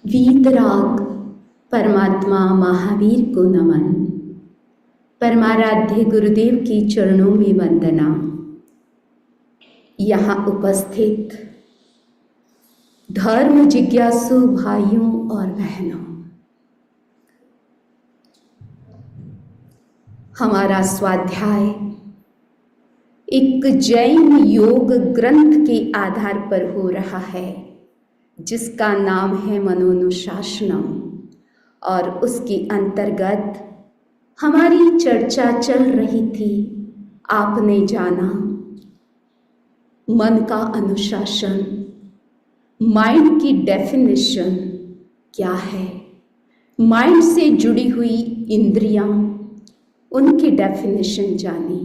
वीतराग परमात्मा महावीर को नमन। परमाराध्य गुरुदेव के चरणों में वंदना। यहाँ उपस्थित धर्म जिज्ञासु भाइयों और बहनों, हमारा स्वाध्याय एक जैन योग ग्रंथ के आधार पर हो रहा है जिसका नाम है मनोनुशासनम, और उसके अंतर्गत हमारी चर्चा चल रही थी। आपने जाना मन का अनुशासन, माइंड की डेफिनेशन क्या है, माइंड से जुड़ी हुई इंद्रियां, उनकी डेफिनेशन जानी,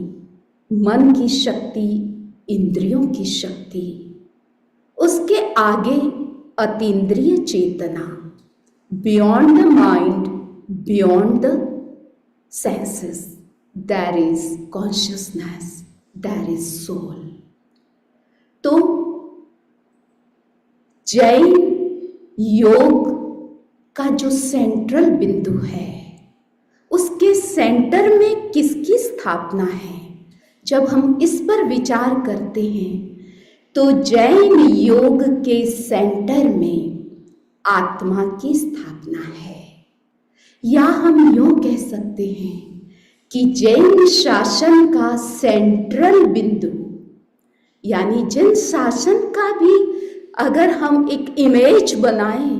मन की शक्ति, इंद्रियों की शक्ति, उसके आगे अतीन्द्रिय चेतना, beyond the mind, beyond the senses, there is consciousness, there is soul. तो जैन योग का जो सेंट्रल बिंदु है, उसके सेंटर में किसकी स्थापना है? जब हम इस पर विचार करते हैं तो जैन योग के सेंटर में आत्मा की स्थापना है, या हम यूं कह सकते हैं कि जैन शासन का सेंट्रल बिंदु, यानी जैन शासन का भी अगर हम एक इमेज बनाएं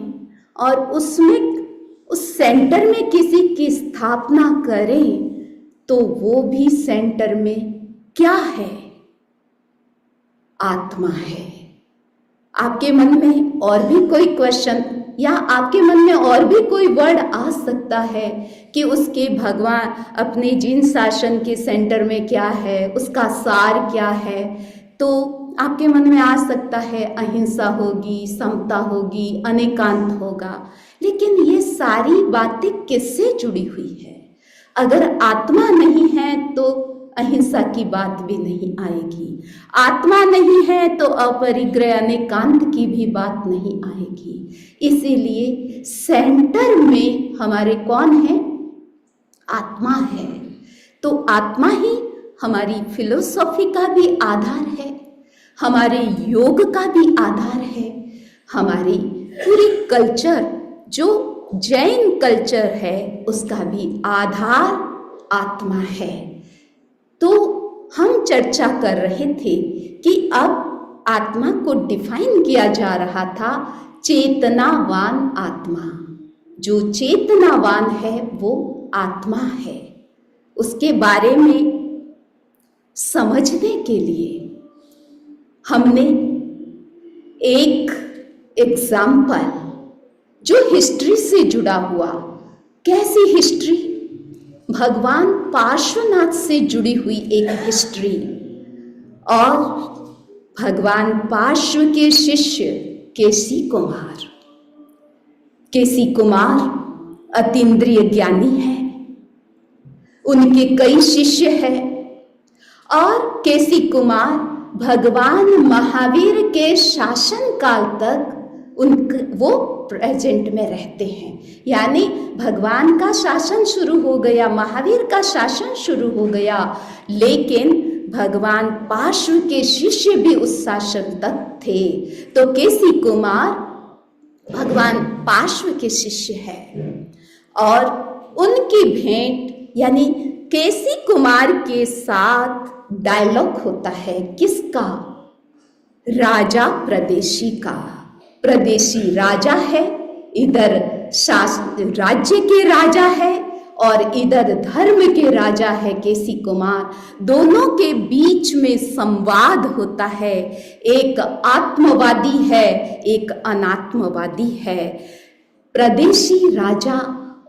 और उसमें उस सेंटर में किसी की स्थापना करें तो वो भी सेंटर में क्या है? आत्मा है। आपके मन में और भी कोई क्वेश्चन या आपके मन में और भी कोई वर्ड आ सकता है कि उसके भगवान अपने जीन शासन के सेंटर में क्या है, उसका सार क्या है? तो आपके मन में आ सकता है अहिंसा होगी, समता होगी, अनेकांत होगा, लेकिन ये सारी बातें किससे जुड़ी हुई है? अगर आत्मा नहीं है तो अहिंसा की बात भी नहीं आएगी, आत्मा नहीं है तो अपरिग्रह अनेकांत की भी बात नहीं आएगी। इसीलिए सेंटर में हमारे कौन है? आत्मा है। तो आत्मा ही हमारी फिलोसॉफी का भी आधार है, हमारे योग का भी आधार है, हमारी पूरी कल्चर जो जैन कल्चर है उसका भी आधार आत्मा है। तो हम चर्चा कर रहे थे कि अब आत्मा को डिफाइन किया जा रहा था चेतनावान आत्मा। जो चेतनावान है वो आत्मा है। उसके बारे में समझने के लिए हमने एक एग्जाम्पल जो हिस्ट्री से जुड़ा हुआ, कैसी हिस्ट्री? भगवान पार्श्वनाथ से जुड़ी हुई एक हिस्ट्री, और भगवान पार्श्व के शिष्य केसी कुमार। केसी कुमार अतीन्द्रिय ज्ञानी है, उनके कई शिष्य हैं, और केसी कुमार भगवान महावीर के शासन काल तक वो प्रेजेंट में रहते हैं। यानी भगवान का शासन शुरू हो गया, महावीर का शासन शुरू हो गया, लेकिन भगवान पार्श्व के शिष्य भी उस शासन तक थे। तो केसी कुमार भगवान पार्श्व के शिष्य है, और उनकी भेंट यानी केसी कुमार के साथ डायलॉग होता है। किसका? राजा प्रदेशी का। प्रदेशी राजा है, इधर राज्य के राजा है और इधर धर्म के राजा है केसी कुमार। दोनों के बीच में संवाद होता है। एक आत्मवादी है, एक अनात्मवादी है। प्रदेशी राजा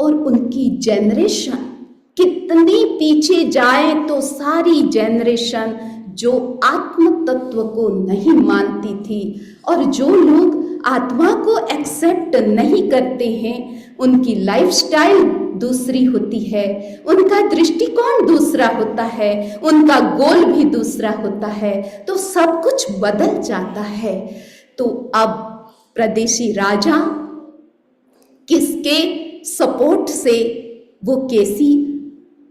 और उनकी जनरेशन कितनी पीछे जाए तो सारी जनरेशन जो आत्म तत्व को नहीं मानती थी और जो लोग आत्मा को एक्सेप्ट नहीं करते हैं, उनकी लाइफस्टाइल दूसरी होती है, उनका दृष्टिकोण दूसरा होता है, उनका गोल भी दूसरा होता है, तो सब कुछ बदल जाता है। तो अब प्रदेशी राजा किसके सपोर्ट से वो केसी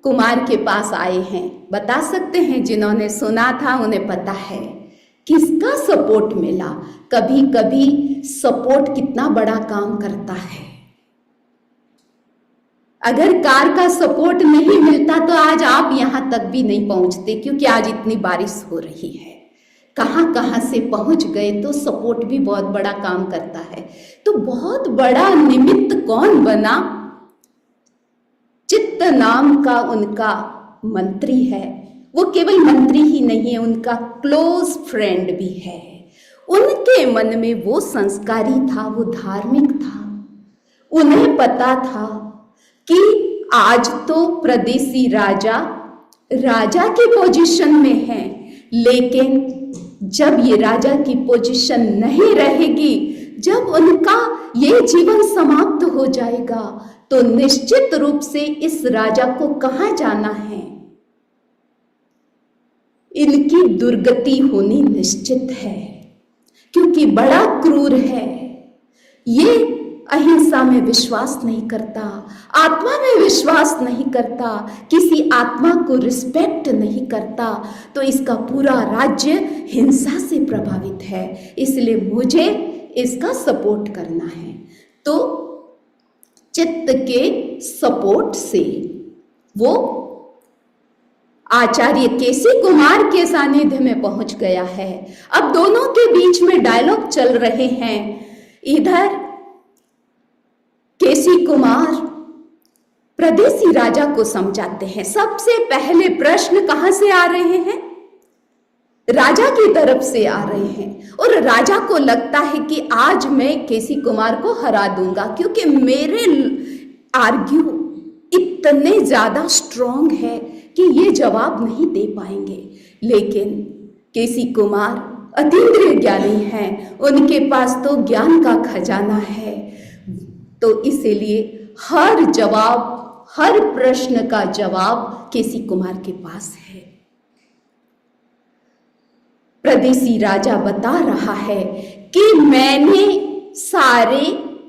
कुमार के पास आए हैं? बता सकते हैं? जिन्होंने सुना था उन्हें पता है किसका सपोर्ट मिला। कभी कभी सपोर्ट कितना बड़ा काम करता है। अगर कार का सपोर्ट नहीं मिलता तो आज आप यहां तक भी नहीं पहुंचते, क्योंकि आज इतनी बारिश हो रही है। कहां कहां से पहुंच गए। तो सपोर्ट भी बहुत बड़ा काम करता है। तो बहुत बड़ा निमित्त कौन बना? चित्त नाम का उनका मंत्री है। वो केवल मंत्री ही नहीं है, उनका क्लोज फ्रेंड भी है। उनके मन में वो संस्कारी था, वो धार्मिक था। उन्हें पता था कि आज तो प्रदेशी राजा की पोजीशन में है, लेकिन जब ये राजा की पोजीशन नहीं रहेगी, जब उनका ये जीवन समाप्त हो जाएगा, तो निश्चित रूप से इस राजा को कहां जाना है? इनकी दुर्गति होनी निश्चित है, क्योंकि बड़ा क्रूर है। ये अहिंसा में विश्वास नहीं करता, आत्मा में विश्वास नहीं करता, किसी आत्मा को रिस्पेक्ट नहीं करता। तो इसका पूरा राज्य हिंसा से प्रभावित है, इसलिए मुझे इसका सपोर्ट करना है। तो चित्त के सपोर्ट से वो आचार्य केसी कुमार के सानिध्य में पहुंच गया है। अब दोनों के बीच में डायलॉग चल रहे हैं। इधर केसी कुमार प्रदेशी राजा को समझाते हैं। सबसे पहले प्रश्न कहां से आ रहे हैं? राजा की तरफ से आ रहे हैं। और राजा को लगता है कि आज मैं केसी कुमार को हरा दूंगा, क्योंकि मेरे आर्ग्यू इतने ज्यादा स्ट्रॉन्ग है कि ये जवाब नहीं दे पाएंगे। लेकिन केसी कुमार अतीन्द्रिय ज्ञानी हैं, उनके पास तो ज्ञान का खजाना है। तो इसीलिए हर प्रश्न का जवाब केसी कुमार के पास है। प्रदेशी राजा बता रहा है कि मैंने सारे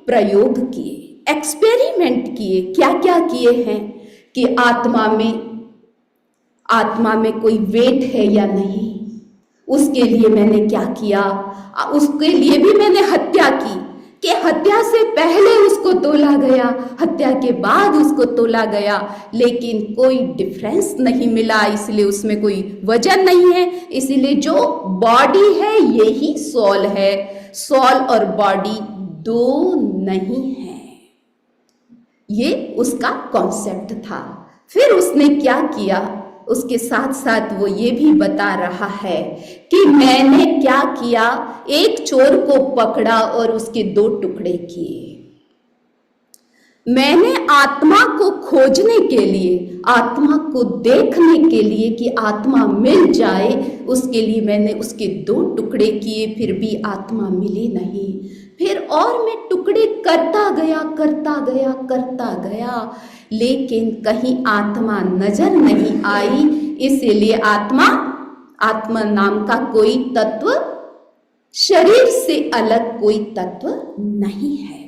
प्रयोग किए, एक्सपेरिमेंट किए। क्या क्या किए हैं? कि आत्मा में कोई वेट है या नहीं, उसके लिए मैंने क्या किया। उसके लिए भी मैंने हत्या की, कि हत्या से पहले उसको तोला गया, हत्या के बाद उसको तोला गया, लेकिन कोई डिफरेंस नहीं मिला, इसलिए उसमें कोई वजन नहीं है। इसलिए जो बॉडी है यही सोल है, सोल और बॉडी दो नहीं है। ये उसका कॉन्सेप्ट था। फिर उसने क्या किया, उसके साथ साथ वो ये भी बता रहा है कि मैंने क्या किया। एक चोर को पकड़ा और उसके 2 टुकड़े किए। मैंने आत्मा को खोजने के लिए, आत्मा को देखने के लिए कि आत्मा मिल जाए, उसके लिए मैंने उसके 2 टुकड़े किए, फिर भी आत्मा मिली नहीं। फिर और मैं टुकड़े करता गया, लेकिन कहीं आत्मा नजर नहीं आई। इसीलिए आत्मा नाम का कोई तत्व, शरीर से अलग कोई तत्व नहीं है।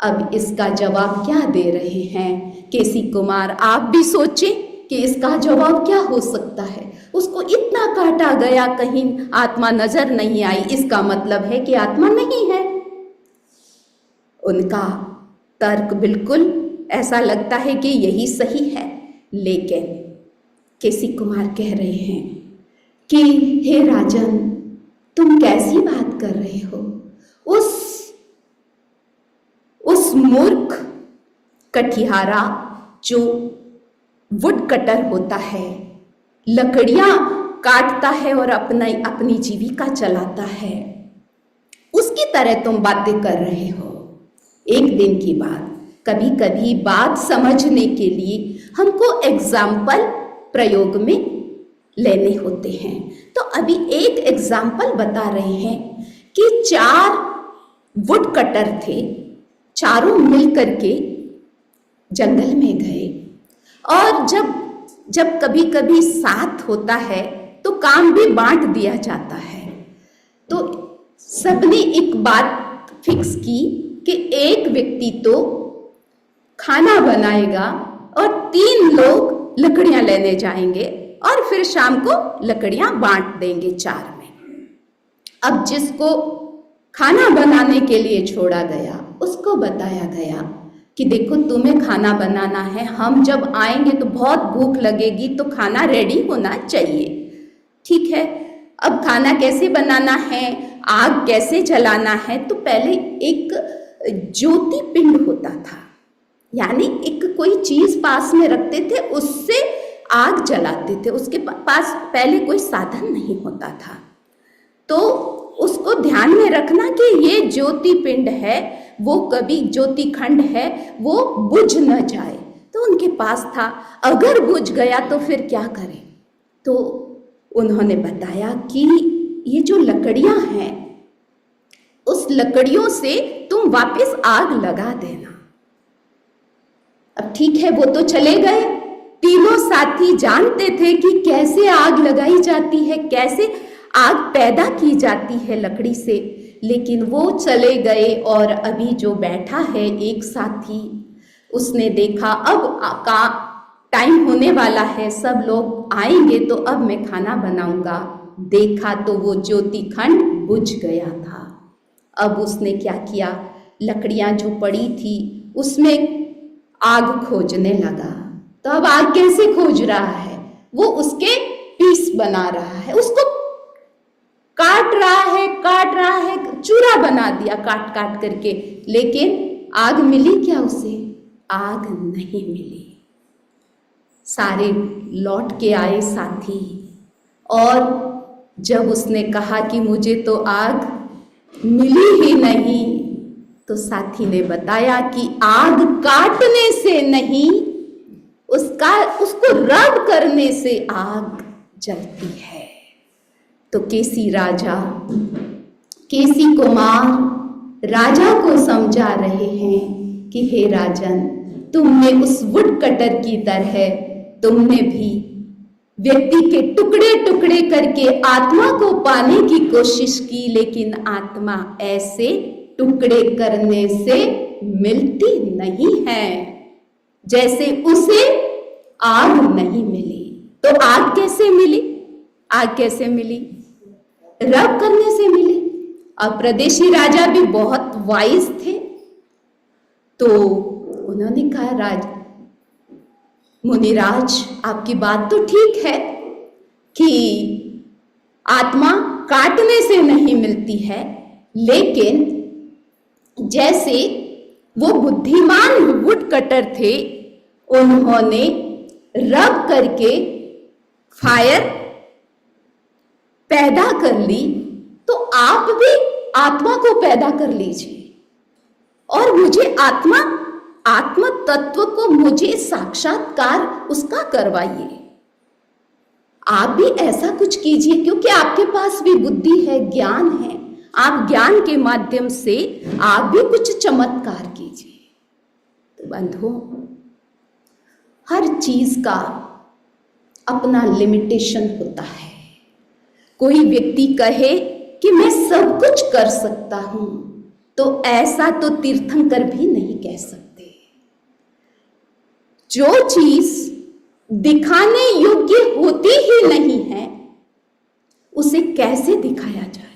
अब इसका जवाब क्या दे रहे हैं केसी कुमार? आप भी सोचें कि इसका जवाब क्या हो सकता है। उसको इतना काटा गया, कहीं आत्मा नजर नहीं आई, इसका मतलब है कि आत्मा नहीं है। उनका तर्क बिल्कुल ऐसा लगता है कि यही सही है, लेकिन केसी कुमार कह रहे हैं कि हे राजन, तुम कैसी बात कर रहे हो? उस मूर्ख कठियारा जो वुड कटर होता है, लकड़ियां काटता है और अपनी जीविका चलाता है, उसकी तरह तुम बातें कर रहे हो। एक दिन की बात, कभी कभी बात समझने के लिए हमको एग्जाम्पल प्रयोग में लेने होते हैं। तो अभी एक एग्जाम्पल बता रहे हैं कि 4 वुड कटर थे, चारों मिलकर के जंगल में गए। और जब कभी कभी साथ होता है तो काम भी बांट दिया जाता है। तो सबने एक बात फिक्स की कि एक व्यक्ति तो खाना बनाएगा और 3 लोग लकड़ियां लेने जाएंगे और फिर शाम को लकड़ियां बांट देंगे 4 में। अब जिसको खाना बनाने के लिए छोड़ा गया उसको बताया गया कि देखो तुम्हें खाना बनाना है, हम जब आएंगे तो बहुत भूख लगेगी तो खाना रेडी होना चाहिए, ठीक है। अब खाना कैसे बनाना है, आग कैसे जलाना है, तो पहले एक ज्योति पिंड होता था, यानी एक कोई चीज पास में रखते थे, उससे आग जलाते थे। उसके पास पहले कोई साधन नहीं होता था, तो उसको ध्यान में रखना कि ये ज्योति पिंड है, वो कभी ज्योति खंड है, वो बुझ न जाए। तो उनके पास था, अगर बुझ गया तो फिर क्या करें। तो उन्होंने बताया कि ये जो लकड़ियां हैं, उस लकड़ियों से तुम वापस आग लगा देना। अब ठीक है, वो तो चले गए। तीनों साथी जानते थे कि कैसे आग लगाई जाती है, कैसे आग पैदा की जाती है लकड़ी से, लेकिन वो चले गए। और अभी जो बैठा है एक साथी, उसने देखा अब का टाइम होने वाला है, सब लोग आएंगे तो अब मैं खाना बनाऊंगा। देखा तो वो ज्योति खंड बुझ गया था। अब उसने क्या किया, लकड़ियां जो पड़ी थी उसमें आग खोजने लगा। तो अब आग कैसे खोज रहा है, वो उसके पीस बना रहा है, उसको काट रहा है, चूरा बना दिया काट काट करके। लेकिन आग मिली क्या उसे? आग नहीं मिली। सारे लौट के आए साथी, और जब उसने कहा कि मुझे तो आग मिली ही नहीं, तो साथी ने बताया कि आग काटने से नहीं, उसको रब करने से आग जलती है। तो केसी कुमार राजा को समझा रहे हैं कि हे राजन, तुमने उस वुड कटर की तरह तुमने भी व्यक्ति के टुकड़े टुकड़े करके आत्मा को पाने की कोशिश की, लेकिन आत्मा ऐसे टुकड़े करने से मिलती नहीं है, जैसे उसे आग नहीं मिली। तो आग कैसे मिली? आग कैसे मिली? रब करने से मिली। अब प्रदेशी राजा भी बहुत वाइज थे, तो उन्होंने कहा, मुनिराज आपकी बात तो ठीक है कि आत्मा काटने से नहीं मिलती है, लेकिन जैसे वो बुद्धिमान वुड कटर थे, उन्होंने रब करके फायर पैदा कर ली, तो आप भी आत्मा को पैदा कर लीजिए और मुझे आत्म तत्व को मुझे साक्षात्कार उसका करवाइए। आप भी ऐसा कुछ कीजिए, क्योंकि आपके पास भी बुद्धि है, ज्ञान है, आप ज्ञान के माध्यम से आप भी कुछ चमत्कार कीजिए। तो बंधुओं, हर चीज का अपना लिमिटेशन होता है। कोई व्यक्ति कहे कि मैं सब कुछ कर सकता हूं, तो ऐसा तो तीर्थंकर भी नहीं कह सकते। जो चीज दिखाने योग्य होती ही नहीं है, उसे कैसे दिखाया जाए?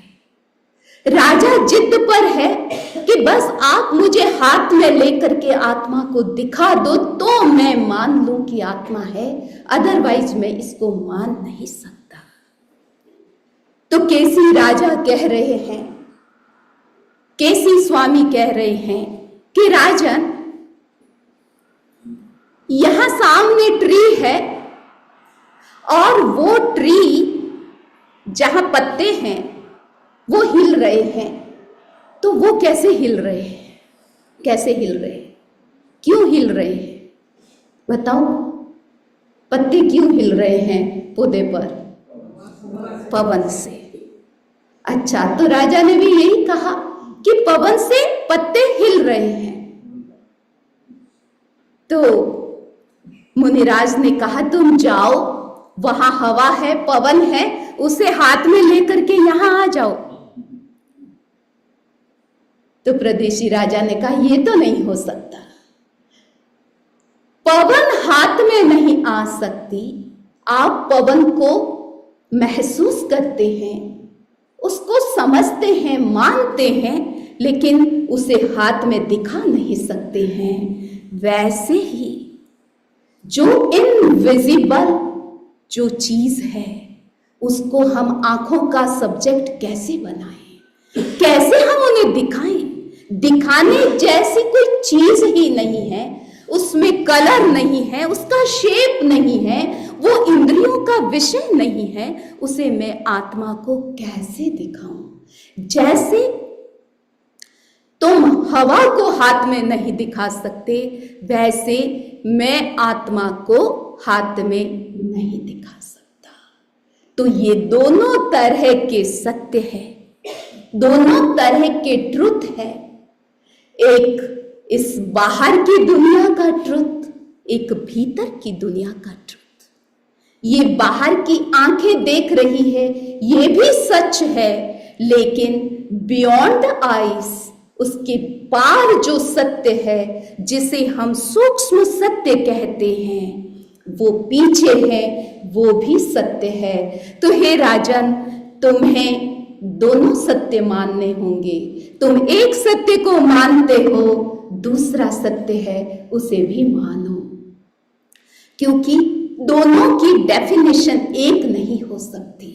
राजा जिद पर है कि बस आप मुझे हाथ में लेकर के आत्मा को दिखा दो तो मैं मान लूं कि आत्मा है, अदरवाइज मैं इसको मान नहीं सकता। तो केसी राजा कह रहे हैं, केसी स्वामी कह रहे हैं कि राजन, यहां सामने ट्री है और वो ट्री जहां पत्ते हैं वो हिल रहे हैं। तो वो कैसे हिल रहे हैं? कैसे हिल रहे हैं? क्यों हिल रहे हैं? बताओ, पत्ते क्यों हिल रहे हैं पौधे पर? पवन से। अच्छा, तो राजा ने भी यही कहा कि पवन से पत्ते हिल रहे हैं। तो मुनिराज ने कहा, तुम जाओ, वहां हवा है, पवन है, उसे हाथ में लेकर के यहां आ जाओ। तो प्रदेशी राजा ने कहा ये तो नहीं हो सकता, पवन हाथ में नहीं आ सकती। आप पवन को महसूस करते हैं, उसको समझते हैं, मानते हैं, लेकिन उसे हाथ में दिखा नहीं सकते हैं। वैसे ही जो इनविजिबल जो चीज है उसको हम आंखों का सब्जेक्ट कैसे बनाएं, कैसे हम उन्हें दिखाएं? दिखाने जैसी कोई चीज ही नहीं है, उसमें कलर नहीं है, उसका शेप नहीं है, वो इंद्रियों का विषय नहीं है, उसे मैं आत्मा को कैसे दिखाऊं? जैसे तुम हवा को हाथ में नहीं दिखा सकते, वैसे मैं आत्मा को हाथ में नहीं दिखा सकता। तो ये दोनों तरह के सत्य है, दोनों तरह के ट्रुथ है। एक इस बाहर की दुनिया का ट्रुथ, एक भीतर की दुनिया का ट्रुथ। ये बाहर की आंखें देख रही है, ये भी सच है, लेकिन बियॉन्ड आइज, उसके पार जो सत्य है, जिसे हम सूक्ष्म सत्य कहते हैं, वो पीछे है, वो भी सत्य है। तो हे राजन, तुम्हें दोनों सत्य मानने होंगे। तुम एक सत्य को मानते हो, दूसरा सत्य है उसे भी मानो, क्योंकि दोनों की डेफिनेशन एक नहीं हो सकती।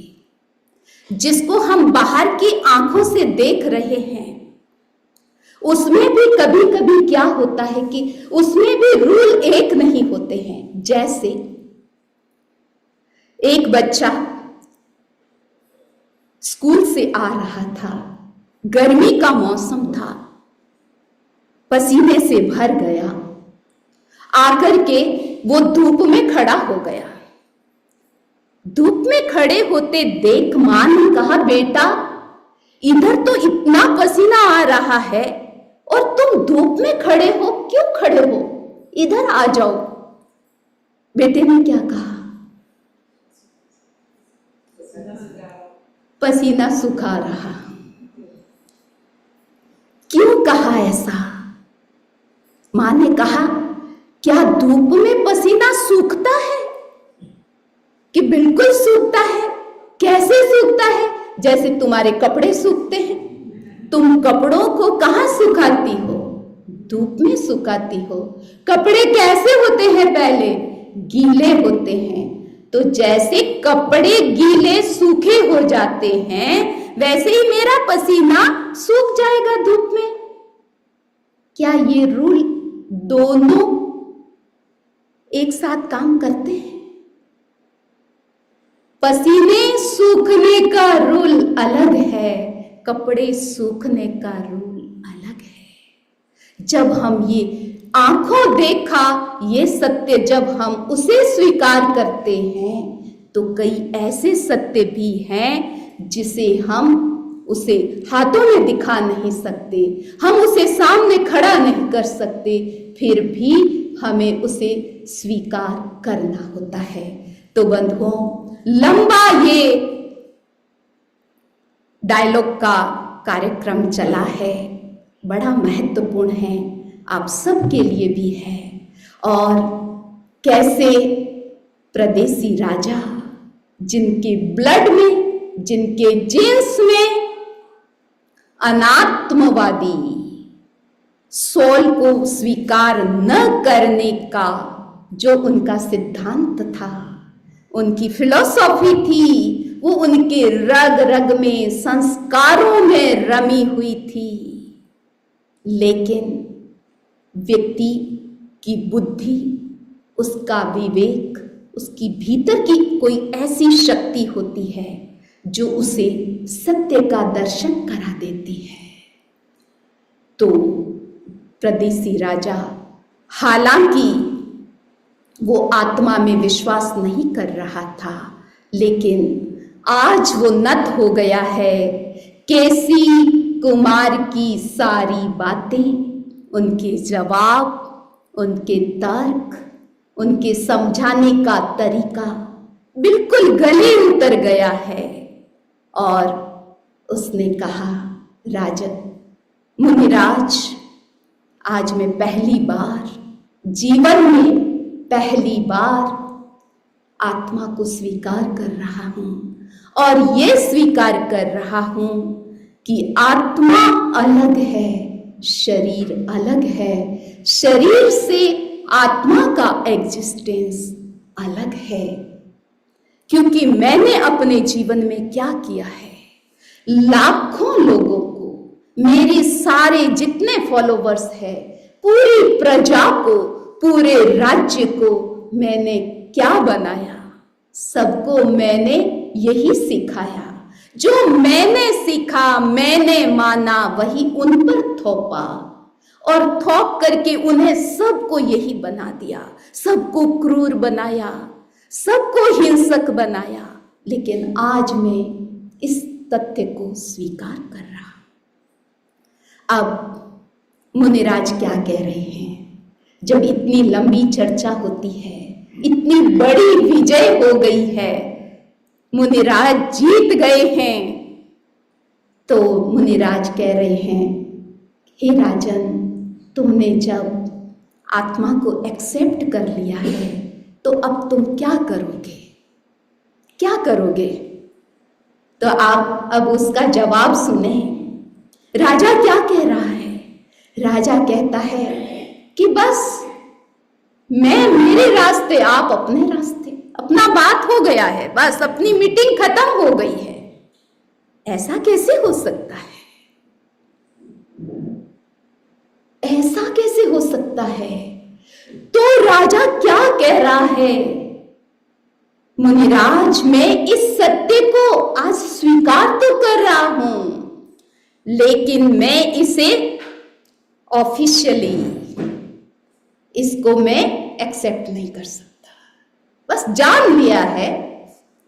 जिसको हम बाहर की आंखों से देख रहे हैं, उसमें भी कभी कभी क्या होता है कि उसमें भी रूल एक नहीं होते हैं। जैसे एक बच्चा स्कूल से आ रहा था, गर्मी का मौसम था, पसीने से भर गया, आकर के वो धूप में खड़ा हो गया। धूप में खड़े होते देख मां ने कहा, बेटा इधर तो इतना पसीना आ रहा है और तुम धूप में खड़े हो, क्यों खड़े हो? इधर आ जाओ। बेटे ने क्या कहा? पसीना सुखा रहा। क्यों कहा ऐसा? मां ने कहा, क्या धूप में पसीना सूखता है? कि बिल्कुल सूखता है। कैसे सूखता है? जैसे तुम्हारे कपड़े सूखते हैं। तुम कपड़ों को कहां सुखाती हो? धूप में सुखाती हो। कपड़े कैसे होते हैं? पहले गीले होते हैं। तो जैसे कपड़े गीले सूखे हो जाते हैं, वैसे ही मेरा पसीना सूख जाएगा धूप में। क्या ये रूल दोनों एक साथ काम करते हैं? पसीने सूखने का रूल अलग है, कपड़े सूखने का रूल अलग है। जब हम ये आंखों देखा ये सत्य जब हम उसे स्वीकार करते हैं, तो कई ऐसे सत्य भी हैं जिसे हम उसे हाथों में दिखा नहीं सकते, हम उसे सामने खड़ा नहीं कर सकते, फिर भी हमें उसे स्वीकार करना होता है। तो बंधुओं, लंबा ये डायलॉग का कार्यक्रम चला है, बड़ा महत्वपूर्ण है, आप सबके लिए भी है। और कैसे प्रदेशी राजा, जिनके ब्लड में, जिनके जीन्स में अनात्मवादी सोल को स्वीकार न करने का जो उनका सिद्धांत था, उनकी फिलॉसॉफी थी, वो उनके रग रग में, संस्कारों में रमी हुई थी। लेकिन व्यक्ति की बुद्धि, उसका विवेक, उसकी भीतर की कोई ऐसी शक्ति होती है जो उसे सत्य का दर्शन करा देती है। तो प्रदेशी राजा, हालांकि वो आत्मा में विश्वास नहीं कर रहा था, लेकिन आज वो नत हो गया है। केसी कुमार की सारी बातें, उनके जवाब, उनके तर्क, उनके समझाने का तरीका बिल्कुल गले उतर गया है। और उसने कहा, राजन, मुनिराज, आज मैं पहली बार जीवन में पहली बार आत्मा को स्वीकार कर रहा हूं और ये स्वीकार कर रहा हूं कि आत्मा अलग है, शरीर अलग है, शरीर से आत्मा का एग्जिस्टेंस अलग है। क्योंकि मैंने अपने जीवन में क्या किया है, लाखों लोगों को, मेरे सारे जितने फॉलोवर्स हैं, पूरी प्रजा को, पूरे राज्य को मैंने क्या बनाया, सबको मैंने यही सिखाया। जो मैंने सीखा, मैंने माना, वही उन पर थोपा और थोप करके उन्हें सबको यही बना दिया, सबको क्रूर बनाया, सबको हिंसक बनाया। लेकिन आज मैं इस तथ्य को स्वीकार कर रहा। अब मुनिराज क्या कह रहे हैं? जब इतनी लंबी चर्चा होती है, इतनी बड़ी विजय हो गई है, मुनिराज जीत गए हैं, तो मुनिराज कह रहे हैं, हे राजन, तुमने जब आत्मा को एक्सेप्ट कर लिया है तो अब तुम क्या करोगे? क्या करोगे? तो आप अब उसका जवाब सुने। राजा क्या कह रहा है? राजा कहता है कि बस मैं मेरे रास्ते, आप अपने रास्ते, अपना बात हो गया है, बस अपनी मीटिंग खत्म हो गई है। ऐसा कैसे हो सकता है? ऐसा कैसे हो सकता है? तो राजा क्या कह रहा है? मुनिराज, मैं इस सत्य को आज स्वीकार तो कर रहा हूं, लेकिन मैं इसे ऑफिशियली, इसको मैं एक्सेप्ट नहीं कर सकता। बस जान लिया है,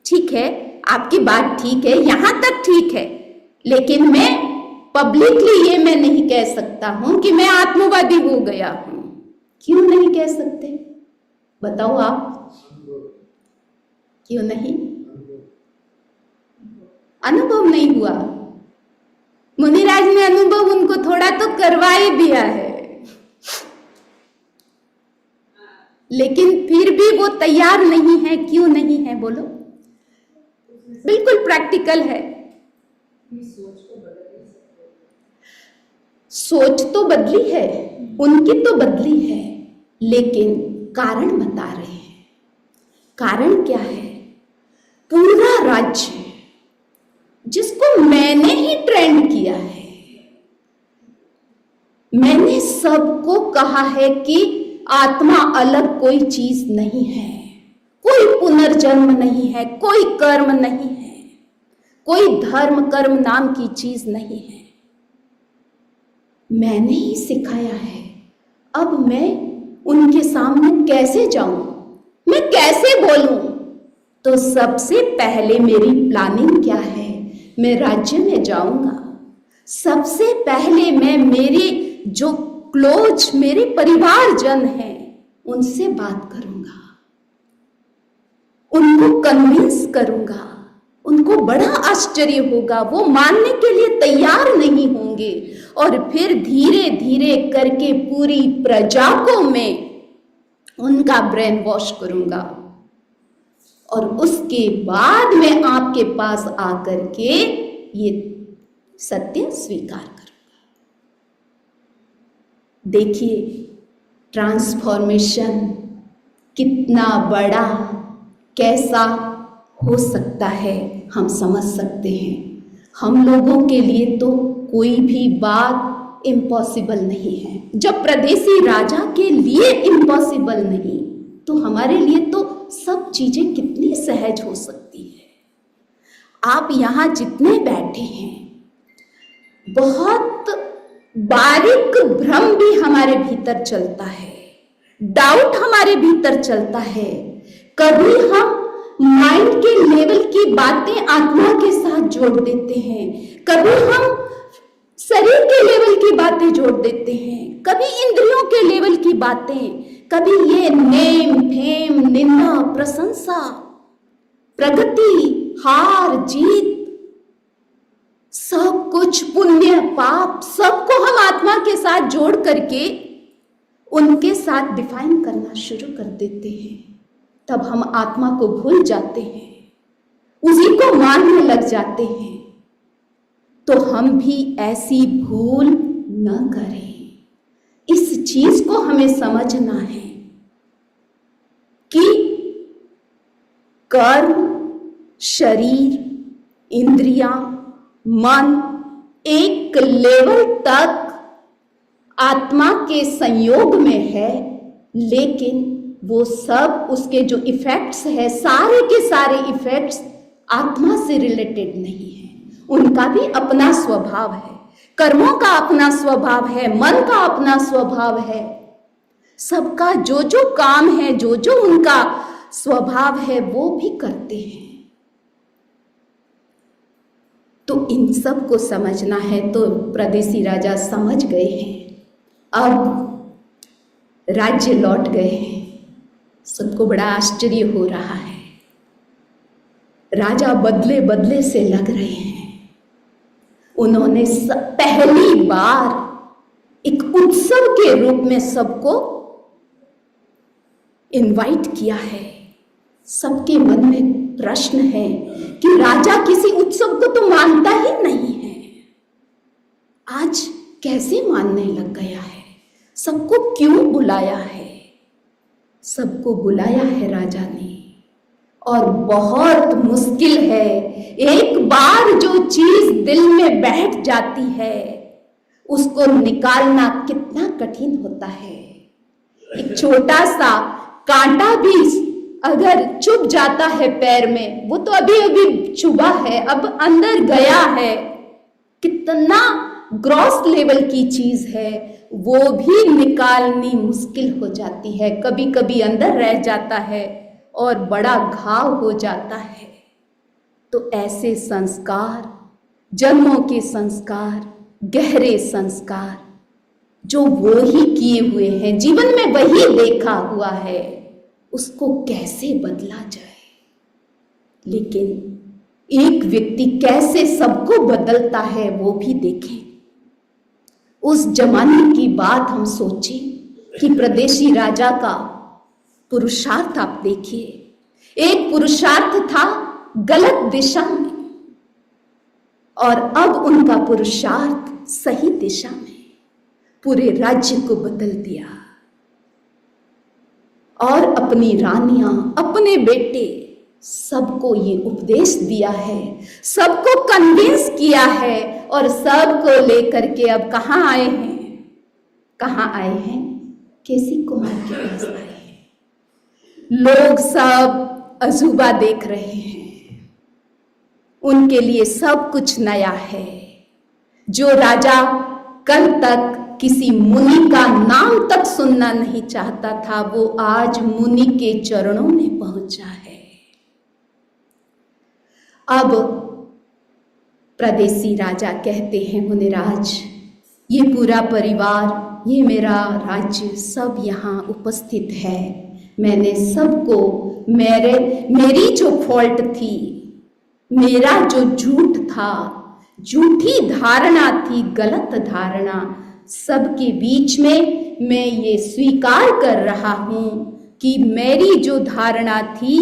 ठीक है, आपकी बात ठीक है, यहां तक ठीक है, लेकिन मैं पब्लिकली ये मैं नहीं कह सकता हूं कि मैं आत्मवादी हो गया हूं। क्यों नहीं कह सकते? बताओ आप, क्यों नहीं? अनुभव नहीं हुआ। मुनिराज ने अनुभव उनको थोड़ा तो करवा ही दिया है, लेकिन फिर भी वो तैयार नहीं है। क्यों नहीं है बोलो? बिल्कुल प्रैक्टिकल है। सोच तो बदली है, उनकी तो बदली है, लेकिन कारण बता रहे हैं। कारण क्या है? पूरा राज्य जिसको मैंने ही ट्रेंड किया है, मैंने सबको कहा है कि आत्मा अलग कोई चीज नहीं है, कोई पुनर्जन्म नहीं है, कोई कर्म नहीं है, कोई धर्म कर्म नाम की चीज नहीं है। मैंने ही सिखाया है। अब मैं उनके सामने कैसे जाऊं? मैं कैसे बोलूं? तो सबसे पहले मेरी प्लानिंग क्या है? मैं राज्य में जाऊंगा, सबसे पहले मैं मेरे जो क्लोज मेरे परिवारजन हैं उनसे बात करूंगा, उनको कन्विंस करूंगा। उनको बड़ा आश्चर्य होगा, वो मानने के लिए तैयार नहीं होंगे, और फिर धीरे धीरे करके पूरी प्रजा को मैं उनका ब्रेन वॉश करूंगा, और उसके बाद मैं आपके पास आकर के ये सत्य स्वीकार करूंगा। देखिए ट्रांसफॉर्मेशन कितना बड़ा, कैसा हो सकता है, हम समझ सकते हैं। हम लोगों के लिए तो कोई भी बात इम्पॉसिबल नहीं है। जब प्रदेशी राजा के लिए इम्पॉसिबल नहीं, तो हमारे लिए तो सब चीजें कितनी सहज हो सकती है। आप यहाँ जितने बैठे हैं, बहुत बारीक भ्रम भी हमारे भीतर चलता है, डाउट हमारे भीतर चलता है। कभी हम माइंड के लेवल की बातें आत्मा के साथ जोड़ देते हैं, कभी हम शरीर के लेवल की बातें जोड़ देते हैं, कभी इंद्रियों के लेवल की बातें, कभी ये नेम फेम, निंदा प्रशंसा, प्रगति हार जीत, सब कुछ पुण्य पाप सबको हम आत्मा के साथ जोड़ करके उनके साथ डिफाइन करना शुरू कर देते हैं। तब हम आत्मा को भूल जाते हैं, उसी को मानने लग जाते हैं। तो हम भी ऐसी भूल न करें। इस चीज को हमें समझना है कि कर्म, शरीर, इंद्रियां, मन एक लेवल तक आत्मा के संयोग में है, लेकिन वो सब उसके जो इफेक्ट्स है, सारे के सारे इफेक्ट्स आत्मा से रिलेटेड नहीं है। उनका भी अपना स्वभाव है, कर्मों का अपना स्वभाव है, मन का अपना स्वभाव है। सबका जो जो काम है, जो जो उनका स्वभाव है, वो भी करते हैं। तो इन सब को समझना है। तो प्रदेशी राजा समझ गए हैं, अब राज्य लौट गए हैं। सबको बड़ा आश्चर्य हो रहा है। राजा बदले बदले से लग रहे हैं। उन्होंने पहली बार एक उत्सव के रूप में सबको इनवाइट किया है। सबके मन में प्रश्न है कि राजा किसी उत्सव को तो मानता ही नहीं है, आज कैसे मानने लग गया है? सबको क्यों बुलाया है? सबको बुलाया है राजा ने, और बहुत मुश्किल है। एक बार जो चीज दिल में बैठ जाती है उसको निकालना कितना कठिन होता है। एक छोटा सा कांटा भी अगर चुभ जाता है पैर में, वो तो अभी अभी चुभा है, अब अंदर गया है, कितना ग्रॉस लेवल की चीज है, वो भी निकालनी मुश्किल हो जाती है। कभी कभी अंदर रह जाता है और बड़ा घाव हो जाता है। तो ऐसे संस्कार, जन्मों के संस्कार, गहरे संस्कार जो वो ही किए हुए हैं, जीवन में वही देखा हुआ है, उसको कैसे बदला जाए? लेकिन एक व्यक्ति कैसे सबको बदलता है वो भी देखें। उस जमाने की बात हम सोचें कि प्रदेशी राजा का पुरुषार्थ आप देखिए। एक पुरुषार्थ था गलत दिशा में, और अब उनका पुरुषार्थ सही दिशा में पूरे राज्य को बदल दिया। और अपनी रानियां, अपने बेटे, सबको ये उपदेश दिया है, सबको कन्विंस किया है, और सबको लेकर के अब कहाँ आए हैं? कहाँ आए हैं? केसी कुमार के पास आए हैं। लोग सब अजूबा देख रहे हैं, उनके लिए सब कुछ नया है। जो राजा कल तक किसी मुनि का नाम तक सुनना नहीं चाहता था, वो आज मुनि के चरणों में पहुंचा है। अब प्रदेशी राजा कहते हैं, मुनिराज, ये पूरा परिवार, ये मेरा राज्य सब यहाँ उपस्थित है। मैंने सबको मेरी जो फॉल्ट थी, मेरा जो झूठ था, झूठी धारणा थी, गलत धारणा, सबके बीच में मैं ये स्वीकार कर रहा हूं कि मेरी जो धारणा थी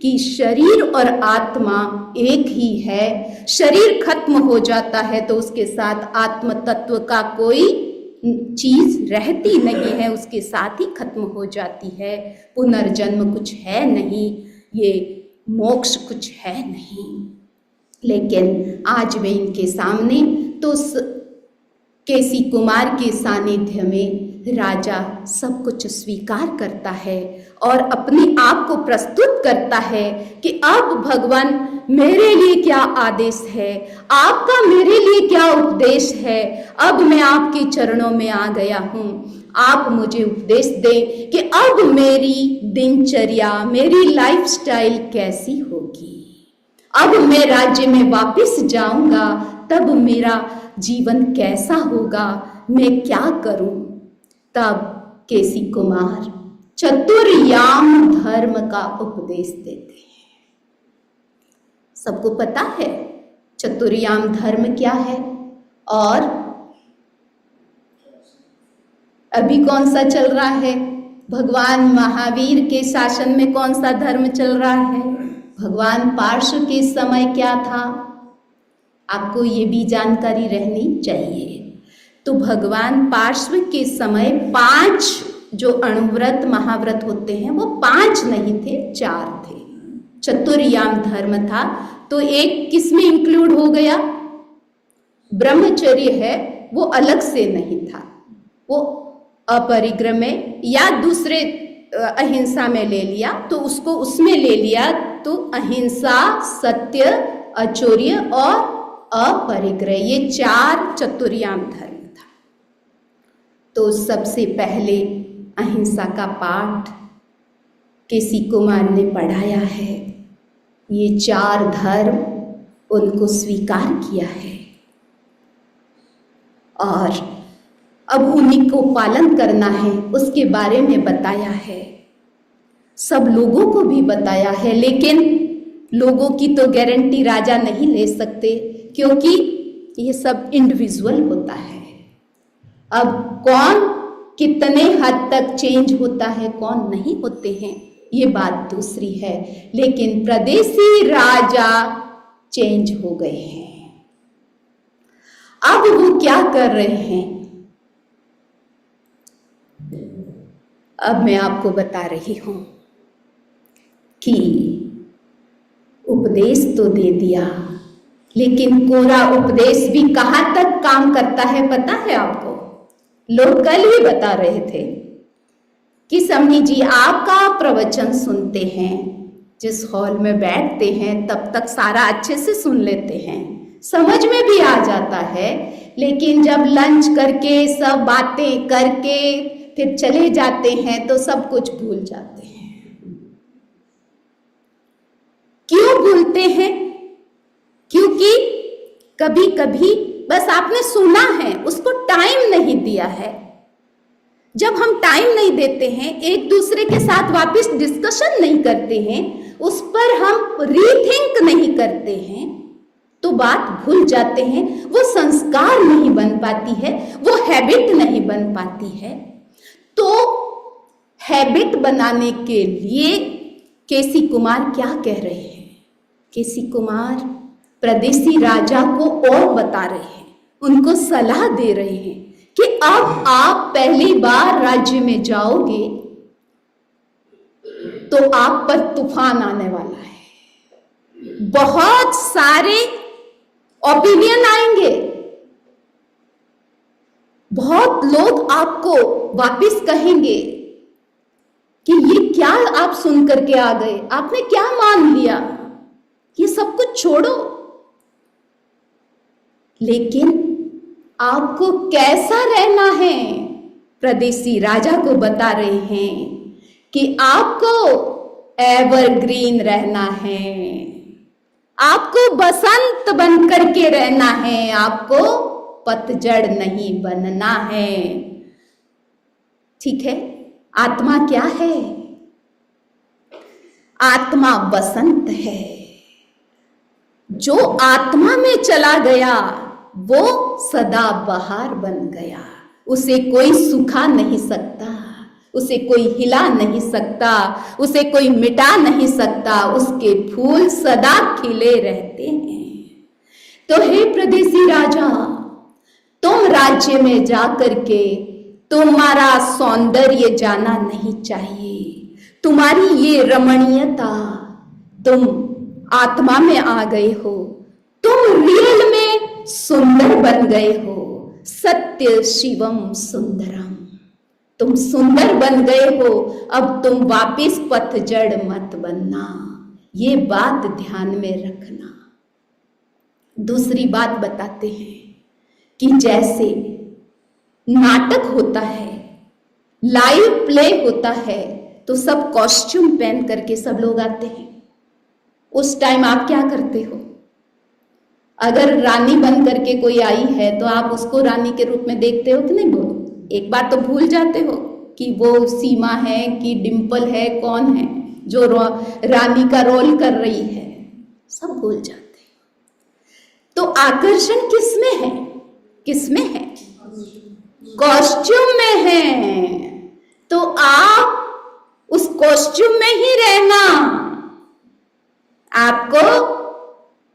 कि शरीर और आत्मा एक ही है, शरीर खत्म हो जाता है तो उसके साथ आत्म तत्व का कोई चीज रहती नहीं है, उसके साथ ही खत्म हो जाती है। पुनर्जन्म कुछ है नहीं, ये मोक्ष कुछ है नहीं। लेकिन आज वे इनके सामने, तो केसी कुमार के सानिध्य में राजा सब कुछ स्वीकार करता है और अपने आप को प्रस्तुत करता है कि अब भगवान मेरे लिए क्या आदेश है, आपका मेरे लिए क्या उपदेश है। अब मैं आपके चरणों में आ गया हूँ, आप मुझे उपदेश दें कि अब मेरी दिनचर्या, मेरी लाइफस्टाइल कैसी होगी। अब मैं राज्य में वापस जाऊंगा, तब मेरा जीवन कैसा होगा, मैं क्या करूं। तब केसी कुमार चतुर्याम धर्म का उपदेश देते हैं। सबको पता है चतुर्याम धर्म क्या है और अभी कौन सा चल रहा है? भगवान महावीर के शासन में कौन सा धर्म चल रहा है? भगवान पार्श्व के समय क्या था? आपको ये भी जानकारी रहनी चाहिए। तो भगवान पार्श्व के समय 5 जो अणुव्रत महाव्रत होते हैं वो 5 नहीं थे, 4 थे। चतुर्याम धर्म था। तो एक किस में इंक्लूड हो गया? ब्रह्मचर्य है वो अलग से नहीं था, वो अपरिग्रह में या दूसरे अहिंसा में ले लिया तो उसको उसमें ले लिया। तो अहिंसा, सत्य, अचौर्य और अपरिग्रह, ये 4 चतुर्याम धर्म था। तो सबसे पहले अहिंसा का पाठ केसी कुमार ने पढ़ाया है। ये 4 धर्म उनको स्वीकार किया है और अब उन्हीं को पालन करना है, उसके बारे में बताया है। सब लोगों को भी बताया है, लेकिन लोगों की तो गारंटी राजा नहीं ले सकते क्योंकि ये सब इंडिविजुअल होता है। अब कौन कितने हद तक चेंज होता है, कौन नहीं होते हैं, ये बात दूसरी है। लेकिन प्रदेशी राजा चेंज हो गए हैं। अब वो क्या कर रहे हैं? अब मैं आपको बता रही हूं कि उपदेश तो दे दिया, लेकिन कोरा उपदेश भी कहां तक काम करता है पता है आपको? लोग कल ही बता रहे थे कि स्वामी जी आपका प्रवचन सुनते हैं, जिस हॉल में बैठते हैं तब तक सारा अच्छे से सुन लेते हैं, समझ में भी आ जाता है, लेकिन जब लंच करके सब बातें करके फिर चले जाते हैं तो सब कुछ भूल जाते हैं। क्यों भूलते हैं? क्योंकि कभी कभी बस आपने सुना है, उसको टाइम नहीं दिया है। जब हम टाइम नहीं देते हैं, एक दूसरे के साथ वापस डिस्कशन नहीं करते हैं, उस पर हम रीथिंक नहीं करते हैं, तो बात भूल जाते हैं। वो संस्कार नहीं बन पाती है, वो हैबिट नहीं बन पाती है। तो हैबिट बनाने के लिए केसी कुमार क्या कह रहे हैं? केसी कुमार प्रदेशी राजा को और बता रहे हैं, उनको सलाह दे रहे हैं कि अब आप पहली बार राज्य में जाओगे तो आप पर तूफान आने वाला है। बहुत सारे ओपिनियन आएंगे, बहुत लोग आपको वापस कहेंगे कि ये क्या आप सुन करके आ गए, आपने क्या मान लिया, ये सब कुछ छोड़ो। लेकिन आपको कैसा रहना है? प्रदेशी राजा को बता रहे हैं कि आपको एवरग्रीन रहना है, आपको बसंत बन करके रहना है, आपको पतझड़ नहीं बनना है। ठीक है? आत्मा क्या है? आत्मा बसंत है। जो आत्मा में चला गया वो सदा बहार बन गया। उसे कोई सुखा नहीं सकता, उसे कोई हिला नहीं सकता, उसे कोई मिटा नहीं सकता, उसके फूल सदा खिले रहते हैं। तो हे प्रदेशी राजा, तुम राज्य में जाकर के तुम्हारा सौंदर्य जाना नहीं चाहिए, तुम्हारी ये रमणीयता, तुम आत्मा में आ गए हो, तुम रियल में सुंदर बन गए हो। सत्य शिवम सुंदरम, तुम सुंदर बन गए हो, अब तुम वापिस पतझड़ मत बनना। ये बात ध्यान में रखना। दूसरी बात बताते हैं कि जैसे नाटक होता है, लाइव प्ले होता है, तो सब कॉस्ट्यूम पहन करके सब लोग आते हैं। उस टाइम आप क्या करते हो? अगर रानी बन करके कोई आई है तो आप उसको रानी के रूप में देखते हो कि नहीं? बोलो, एक बार तो भूल जाते हो कि वो सीमा है कि डिम्पल है, कौन है जो रानी का रोल कर रही है, सब भूल जाते हैं। तो आकर्षण किसमें है? किसमें है? कॉस्ट्यूम में है। तो आप उस कॉस्ट्यूम में ही रहना, आपको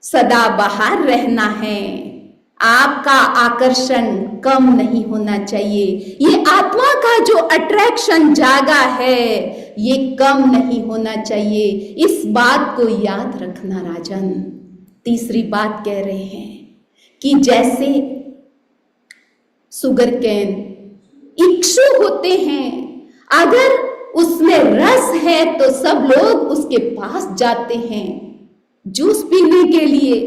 सदा बाहर रहना है। आपका आकर्षण कम नहीं होना चाहिए। ये आत्मा का जो अट्रैक्शन जागा है, ये कम नहीं होना चाहिए। इस बात को याद रखना राजन। तीसरी बात कह रहे हैं कि जैसे शुगर केन इक्षु होते हैं, अगर उसमें रस है तो सब लोग उसके पास जाते हैं जूस पीने के लिए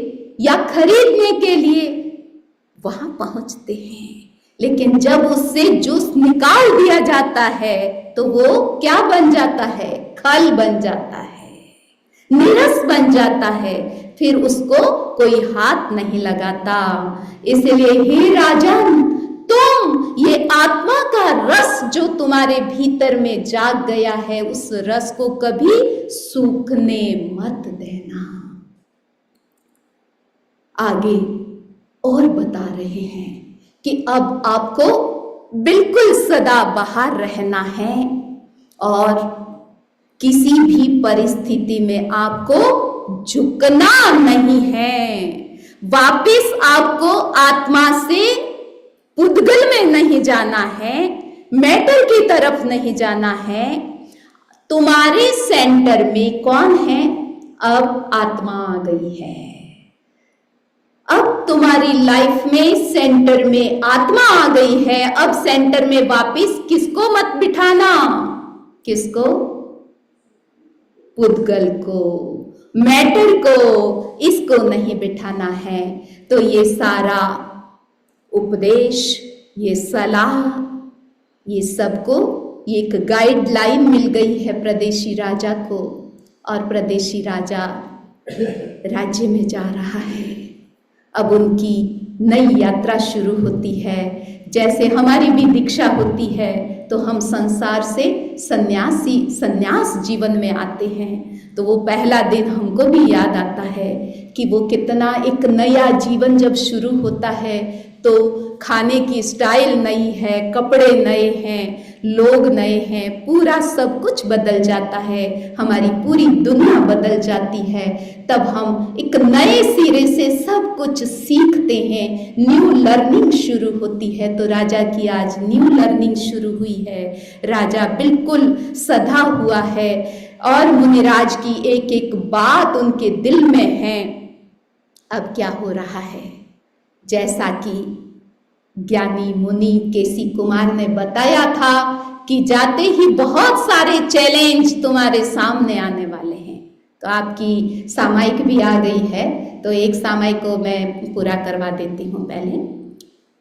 या खरीदने के लिए, वहां पहुंचते हैं। लेकिन जब उससे जूस निकाल दिया जाता है तो वो क्या बन जाता है? खल बन जाता है, नीरस बन जाता है, फिर उसको कोई हाथ नहीं लगाता। इसलिए हे राजन, तुम ये आत्मा का रस जो तुम्हारे भीतर में जाग गया है, उस रस को कभी सूखने मत देना। आगे और बता रहे हैं कि अब आपको बिल्कुल सदा बाहर रहना है और किसी भी परिस्थिति में आपको झुकना नहीं है। वापिस आपको आत्मा से पुद्गल में नहीं जाना है, मैटर की तरफ नहीं जाना है। तुम्हारे सेंटर में कौन है? अब आत्मा आ गई है। अब तुम्हारी लाइफ में सेंटर में आत्मा आ गई है। अब सेंटर में वापिस किसको मत बिठाना? किसको? पुद्गल को, मैटर को, इसको नहीं बिठाना है। तो ये सारा उपदेश, ये सलाह, ये सबको ये एक गाइडलाइन मिल गई है प्रदेशी राजा को, और प्रदेशी राजा राज्य में जा रहा है। अब उनकी नई यात्रा शुरू होती है। जैसे हमारी भी दीक्षा होती है तो हम संसार से संन्यास जीवन में आते हैं, तो वो पहला दिन हमको भी याद आता है कि वो कितना एक नया जीवन जब शुरू होता है तो खाने की स्टाइल नई है, कपड़े नए हैं, लोग नए हैं, पूरा सब कुछ बदल जाता है, हमारी पूरी दुनिया बदल जाती है। तब हम एक नए सिरे से सब कुछ सीखते हैं, न्यू लर्निंग शुरू होती है। तो राजा की आज न्यू लर्निंग शुरू हुई है। राजा बिल्कुल सधा हुआ है और मुनिराज की एक एक बात उनके दिल में है। अब क्या हो रहा है? जैसा कि ज्ञानी मुनि केसी कुमार ने बताया था कि जाते ही बहुत सारे चैलेंज तुम्हारे सामने आने वाले हैं। तो आपकी सामायिक भी आ गई है, तो एक सामायिक को मैं पूरा करवा देती हूँ। पहले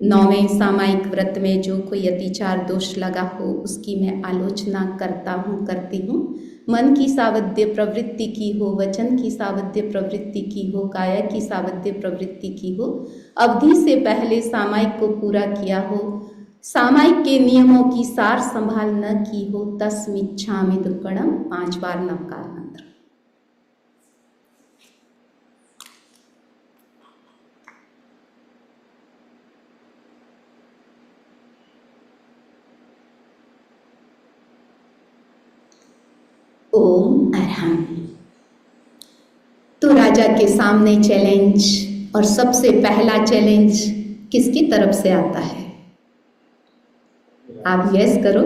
9वें सामायिक व्रत में जो कोई अतिचार दोष लगा हो उसकी मैं आलोचना करती हूँ। मन की सावध्य प्रवृत्ति की हो, वचन की सावध्य प्रवृत्ति की हो, काया की सावध्य प्रवृत्ति की हो, अवधि से पहले सामायिक को पूरा किया हो, सामायिक के नियमों की सार संभाल न की हो, तस्मिच्छामि दुक्कड़म 5 बार नवकार मंत्र। ओम अरहम। तो राजा के सामने चैलेंज, और सबसे पहला चैलेंज किसकी तरफ से आता है? आप गैस करो।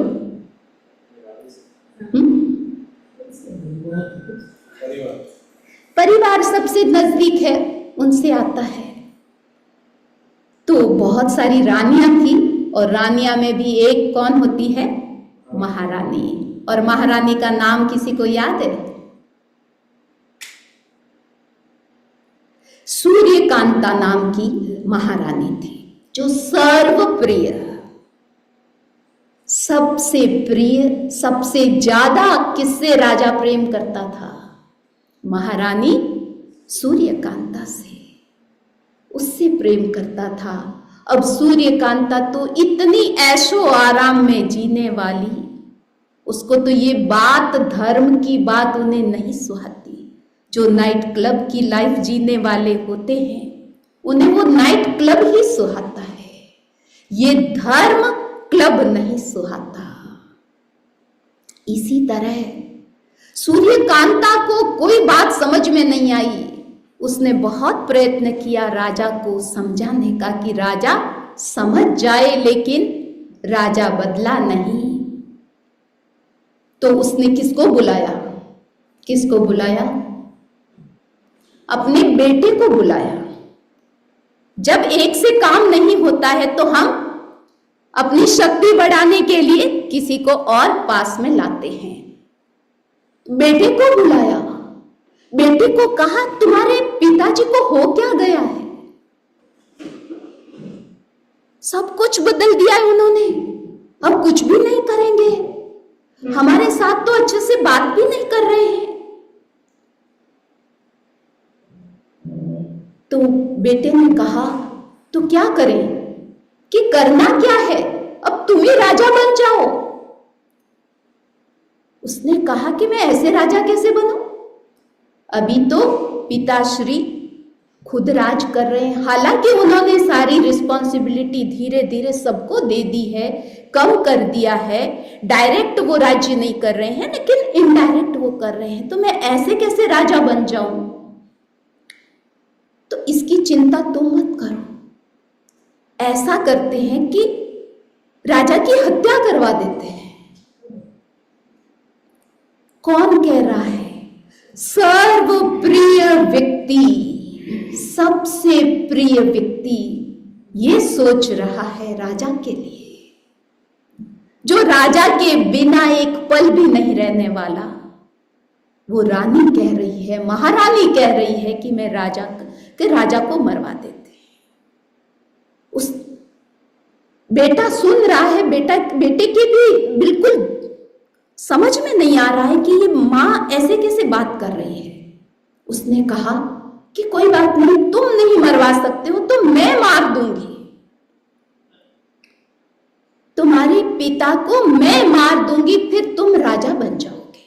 परिवार सबसे नजदीक है, उनसे आता है। तो बहुत सारी रानियां थी और रानियां में भी एक कौन होती है? महारानी। और महारानी का नाम किसी को याद है? सूर्यकांता नाम की महारानी थी, जो सर्वप्रिय, सबसे प्रिय, सबसे ज्यादा किससे राजा प्रेम करता था? महारानी सूर्यकांता से, उससे प्रेम करता था। अब सूर्यकांता तो इतनी ऐशो आराम में जीने वाली, उसको तो ये बात, धर्म की बात उन्हें नहीं सुहाती। जो नाइट क्लब की लाइफ जीने वाले होते हैं उन्हें वो नाइट क्लब ही सुहाता है, ये धर्म क्लब नहीं सुहाता। इसी तरह सूर्यकांता को कोई बात समझ में नहीं आई। उसने बहुत प्रयत्न किया राजा को समझाने का कि राजा समझ जाए, लेकिन राजा बदला नहीं। तो उसने किसको बुलाया? किसको बुलाया? अपने बेटे को बुलाया। जब एक से काम नहीं होता है तो हम अपनी शक्ति बढ़ाने के लिए किसी को और पास में लाते हैं। बेटे को बुलाया, बेटे को कहा तुम्हारे पिताजी को हो क्या गया है? सब कुछ बदल दिया है उन्होंने, अब कुछ भी नहीं करेंगे, हमारे साथ तो अच्छे से बात भी नहीं कर रहे हैं। तो बेटे ने कहा तो क्या करें, कि करना क्या है, अब तुम ही राजा बन जाओ। उसने कहा कि मैं ऐसे राजा कैसे बनूं, अभी तो पिताश्री खुद राज कर रहे हैं। हालांकि उन्होंने सारी रिस्पॉन्सिबिलिटी धीरे धीरे सबको दे दी है, कम कर दिया है, डायरेक्ट वो राज्य नहीं कर रहे हैं लेकिन इनडायरेक्ट वो कर रहे हैं, तो मैं ऐसे कैसे राजा बन जाऊं। तो इसकी चिंता तुम मत करो, ऐसा करते हैं कि राजा की हत्या करवा देते हैं। कौन कह रहा है? सर्वप्रिय व्यक्ति, सबसे प्रिय व्यक्ति ये सोच रहा है राजा के लिए, जो राजा के बिना एक पल भी नहीं रहने वाला। वो रानी कह रही है, महारानी कह रही है कि मैं राजा को मरवा देते। उस बेटा सुन रहा है, बेटे की भी बिल्कुल समझ में नहीं आ रहा है कि ये माँ ऐसे कैसे बात कर रही है। उसने कहा कि कोई बात नहीं, तुम नहीं मरवा सकते हो तो मैं मार दूंगी, तुम्हारे पिता को मैं मार दूंगी, फिर तुम राजा बन जाओगे।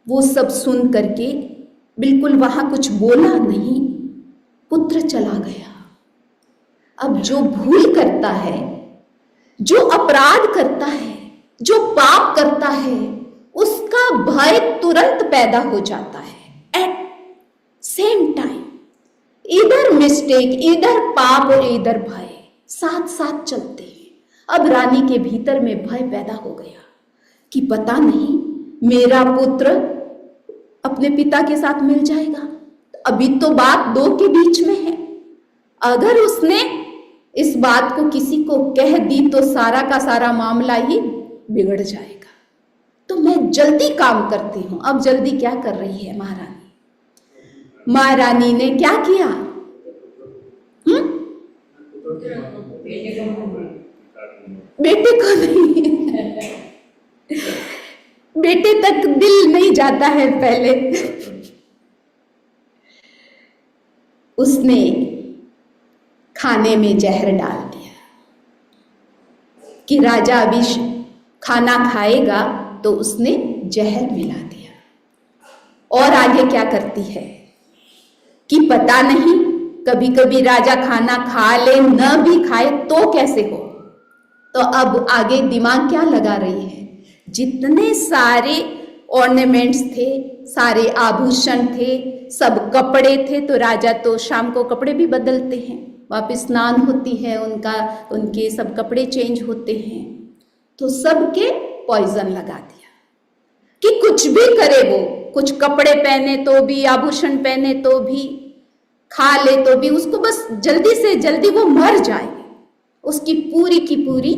वो सब सुन करके बिल्कुल वहां कुछ बोला नहीं, पुत्र चला गया। अब जो भूल करता है, जो अपराध करता है, जो पाप करता है, उसका भय तुरंत पैदा हो जाता है। एट सेम टाइम इधर मिस्टेक, इधर पाप और इधर भय साथ साथ चलते हैं। अब रानी के भीतर में भय पैदा हो गया कि पता नहीं मेरा पुत्र अपने पिता के साथ मिल जाएगा। अभी तो बात दो के बीच में है, अगर उसने इस बात को किसी को कह दी तो सारा का सारा मामला ही बिगड़ जाएगा। तो मैं जल्दी काम करती हूं। अब जल्दी क्या कर रही है महारानी? महारानी ने क्या किया? बेटे को नहीं, बेटे तक दिल नहीं जाता है पहले। उसने खाने में जहर डाल दिया कि राजा अभी खाना खाएगा, तो उसने जहर मिला दिया। और आगे क्या करती है कि पता नहीं, कभी कभी राजा खाना खा ले न भी खाए तो कैसे हो। तो अब आगे दिमाग क्या लगा रही है? जितने सारे ऑर्नामेंट्स थे, सारे आभूषण थे, सब कपड़े थे, तो राजा तो शाम को कपड़े भी बदलते हैं, वापस स्नान होती है उनके सब कपड़े चेंज होते हैं। तो सबके पॉइजन लगा दिया कि कुछ भी करे वो, कुछ कपड़े पहने तो भी, आभूषण पहने तो भी, खा ले तो भी, उसको बस जल्दी से जल्दी वो मर जाए, उसकी पूरी की पूरी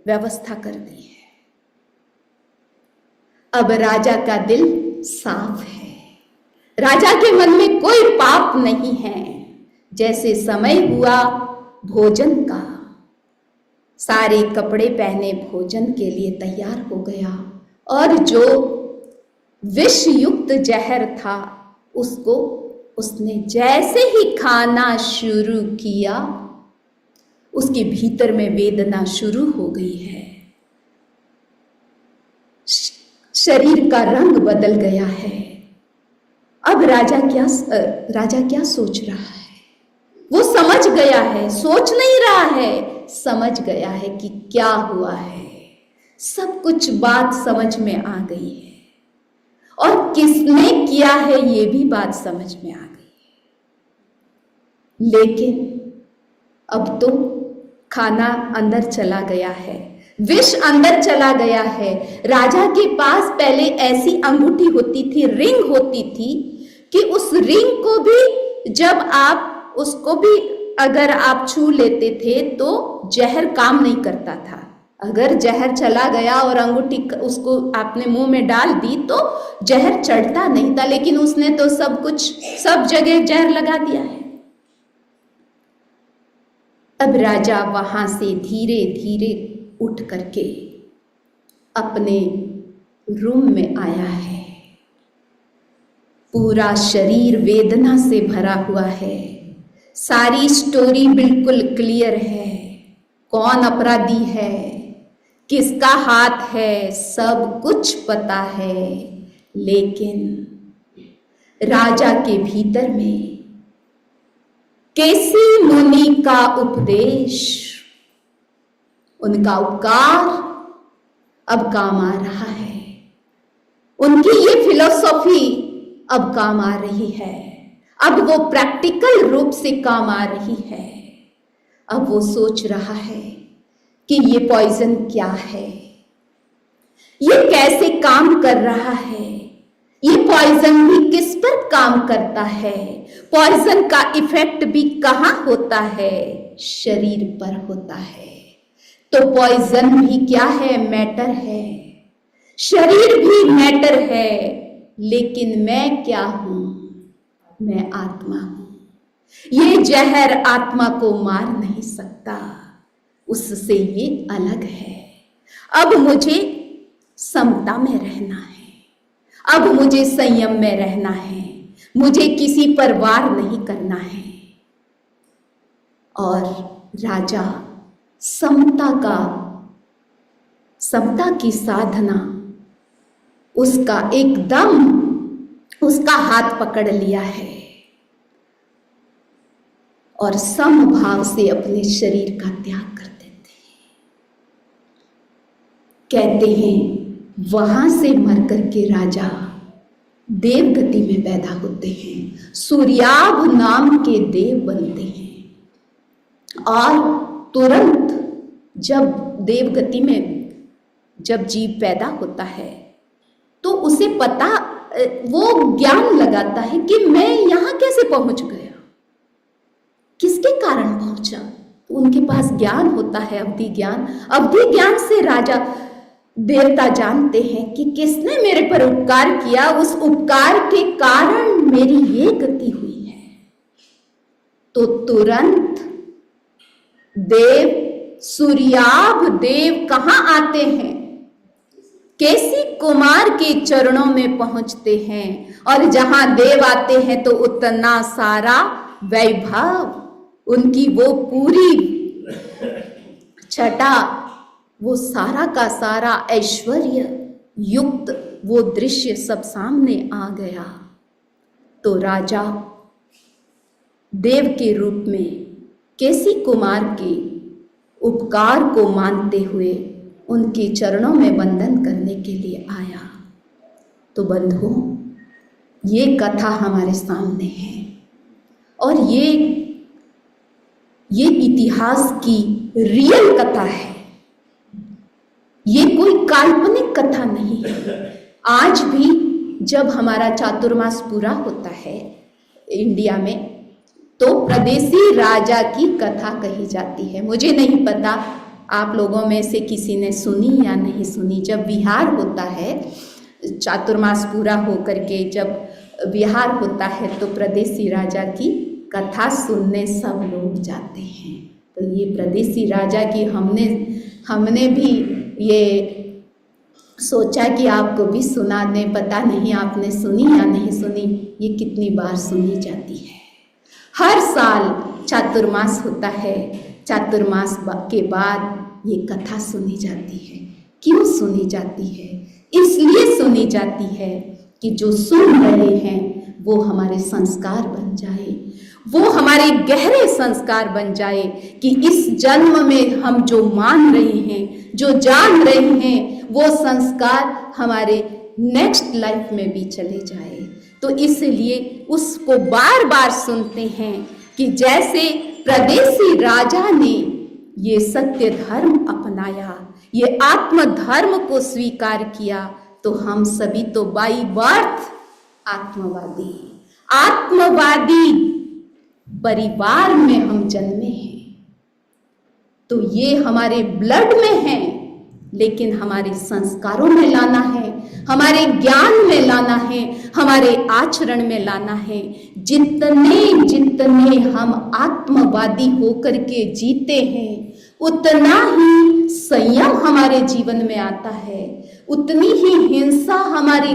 व्यवस्था कर दी है। अब राजा का दिल साफ है, राजा के मन में कोई पाप नहीं है। जैसे समय हुआ भोजन का, सारे कपड़े पहने भोजन के लिए तैयार हो गया, और जो विष युक्त जहर था उसको उसने जैसे ही खाना शुरू किया, उसके भीतर में वेदना शुरू हो गई है, शरीर का रंग बदल गया है। अब अब राजा क्या सोच रहा है? वो समझ गया है, सोच नहीं रहा है, समझ गया है कि क्या हुआ है। सब कुछ बात समझ में आ गई है और किसने किया है ये भी बात समझ में आ गई है। लेकिन अब तो खाना अंदर चला गया है, विष अंदर चला गया है। राजा के पास पहले ऐसी अंगूठी होती थी, रिंग होती थी कि उस रिंग को भी जब आप उसको भी अगर आप छू लेते थे तो जहर काम नहीं करता था। अगर जहर चला गया और अंगूठी उसको आपने मुंह में डाल दी तो जहर चढ़ता नहीं था, लेकिन उसने तो सब जगह जहर लगा दिया है। अब राजा वहां से धीरे धीरे उठ करके अपने रूम में आया है। पूरा शरीर वेदना से भरा हुआ है। सारी स्टोरी बिल्कुल क्लियर है। कौन अपराधी है, किसका हाथ है, सब कुछ पता है। लेकिन राजा के भीतर में केसी मुनि का उपदेश, उनका उपकार अब काम आ रहा है। उनकी ये फिलॉसफी अब काम आ रही है। अब वो प्रैक्टिकल रूप से काम आ रही है। अब वो सोच रहा है कि ये पॉइजन क्या है, ये कैसे काम कर रहा है, ये पॉइजन भी किस पर काम करता है, पॉइजन का इफेक्ट भी कहाँ होता है, शरीर पर होता है। तो पॉइजन भी क्या है, मैटर है, शरीर भी मैटर है। लेकिन मैं क्या हूं, मैं आत्मा हूं। ये जहर आत्मा को मार नहीं सकता, उससे ये अलग है। अब मुझे समता में रहना है, अब मुझे संयम में रहना है, मुझे किसी पर वार नहीं करना है। और राजा समता की साधना उसका एकदम उसका हाथ पकड़ लिया है और समभाव से अपने शरीर का त्याग कर देते हैं। कहते हैं वहां से मर करके राजा देवगति में पैदा होते हैं, सूर्याभ नाम के देव बनते हैं। और तुरंत जब देवगति में जब जीव पैदा होता है तो उसे पता, वो ज्ञान लगाता है कि मैं यहां कैसे पहुंच गया, किसके कारण पहुंचा। तो उनके पास ज्ञान होता है, अवधि ज्ञान। अवधि ज्ञान से राजा देवता जानते हैं कि किसने मेरे पर उपकार किया, उस उपकार के कारण मेरी ये गति हुई है। तो तुरंत देव, सूर्याभ देव कहां आते हैं, केसी कुमार के चरणों में पहुंचते हैं। और जहां देव आते हैं तो उतना सारा वैभव, उनकी वो पूरी छटा, वो सारा का सारा ऐश्वर्य युक्त वो दृश्य सब सामने आ गया। तो राजा देव के रूप में केसी कुमार के उपकार को मानते हुए उनके चरणों में वंदन करने के लिए आया। तो बंधुओं, ये कथा हमारे सामने है और ये इतिहास की रियल कथा है, ये कोई काल्पनिक कथा नहीं है। आज भी जब हमारा चातुर्मास पूरा होता है इंडिया में तो प्रदेशी राजा की कथा कही जाती है। मुझे नहीं पता आप लोगों में से किसी ने सुनी या नहीं सुनी। जब विहार होता है, चातुर्मास पूरा होकर के जब विहार होता है तो प्रदेशी राजा की कथा सुनने सब लोग जाते हैं। तो ये प्रदेशी राजा की हमने भी ये सोचा कि आपको भी सुना दें। पता नहीं आपने सुनी या नहीं सुनी, ये कितनी बार सुनी जाती है। हर साल चातुर्मास होता है, चातुर्मास के बाद ये कथा सुनी जाती है। क्यों सुनी जाती है? इसलिए सुनी जाती है कि जो सुन रहे हैं वो हमारे संस्कार बन जाए, वो हमारे गहरे संस्कार बन जाए कि इस जन्म में हम जो मान रहे हैं, जो जान रहे हैं, वो संस्कार हमारे नेक्स्ट लाइफ में भी चले जाए। तो इसलिए उसको बार बार सुनते हैं कि जैसे प्रदेशी राजा ने ये सत्य धर्म अपनाया, ये आत्म धर्म को स्वीकार किया, तो हम सभी तो बाई बर्थ आत्मवादी परिवार में हम जन्मे हैं। तो ये हमारे ब्लड में है, लेकिन हमारे संस्कारों में लाना है, हमारे ज्ञान में लाना है, हमारे आचरण में लाना है। जितने जितने हम आत्मवादी होकर के जीते हैं, उतना ही संयम हमारे जीवन में आता है, उतनी ही हिंसा हमारी